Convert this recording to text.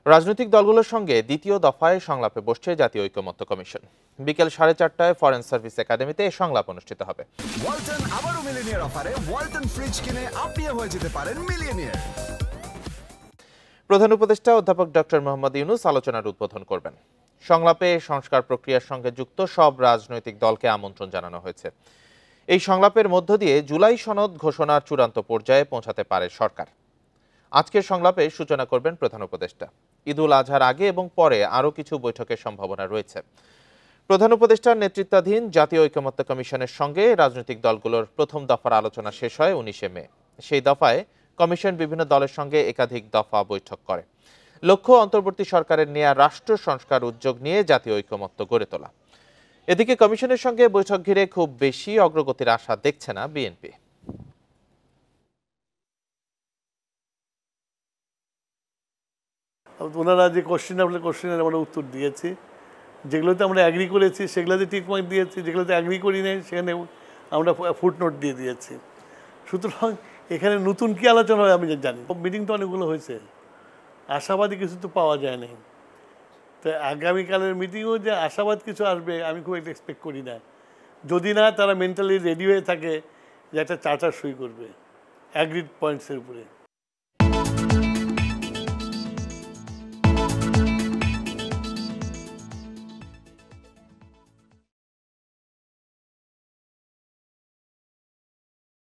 রাজনৈতিক দলগুলোর সঙ্গে দ্বিতীয় দফায় সংলাপে বসছে জাতীয় ঐকমত্য কমিশন। বিকেল 4:30টায় ফরেন সার্ভিস একাডেমিতে এই সংলাপ অনুষ্ঠিত হবে। ওয়ালটন আবারও মিলিয়নিয়ার অফারে ওয়ালটন ফ্রিজ কিনে আপনিও হয়ে যেতে পারেন মিলিয়নিয়ার। প্রধান উপদেষ্টা অধ্যাপক ডক্টর মোহাম্মদ ইউনূস আলোচনার উদ্বোধন করবেন। সংলাপে সংস্কার প্রক্রিয়ার সঙ্গে যুক্ত সব রাজনৈতিক দলকে আমন্ত্রণ জানানো হয়েছে। এই সংলাপের মধ্য দিয়ে জুলাই সনদ ঘোষণার চূড়ান্ত পর্যায়ে পৌঁছাতে পারে সরকার। আজকের সংলাপে সূচনা করবেন প্রধান উপদেষ্টা। ঈদুল আজহার আগে এবং পরে আরও কিছু বৈঠকের সম্ভাবনা রয়েছে। প্রধান উপদেষ্টার নেতৃত্বাধীন জাতীয় ঐকমত্য কমিশনের সঙ্গে রাজনৈতিক দলগুলোর প্রথম দফার আলোচনা শেষ হয় 19শে মে। সেই দফায় কমিশন বিভিন্ন দলের সঙ্গে একাধিক দফা বৈঠক করে। লক্ষ্য অন্তর্বর্তী সরকারের নেয়া রাষ্ট্র সংস্কার উদ্যোগ নিয়ে জাতীয় ঐকমত্য গড়ে তোলা। এদিকে কমিশনের সঙ্গে বৈঠক ঘিরে খুব বেশি অগ্রগতির আশা দেখছে না বিএনপি। ওনারা যে কোশ্চেনের আমরা উত্তর দিয়েছি, যেগুলোতে আমরা অ্যাগ্রি করেছি সেগুলোতে টিক মার্ক দিয়েছি, যেগুলোতে অ্যাগ্রি করি নাই সেখানে আমরা ফুটনোট দিয়ে দিয়েছি। সুতরাং এখানে নতুন কী আলোচনা হয় আমি জানি। মিটিং তো অনেকগুলো হয়েছে, আশাবাদী কিছু তো পাওয়া যায় নাই। তো আগামীকালের মিটিংও যে আশাবাদ কিছু আসবে আমি খুব একটা এক্সপেক্ট করি না, যদি না তারা মেন্টালি রেডি হয়ে থাকে যে একটা চার্টার সই করবে অ্যাগ্রিড পয়েন্টসের উপরে।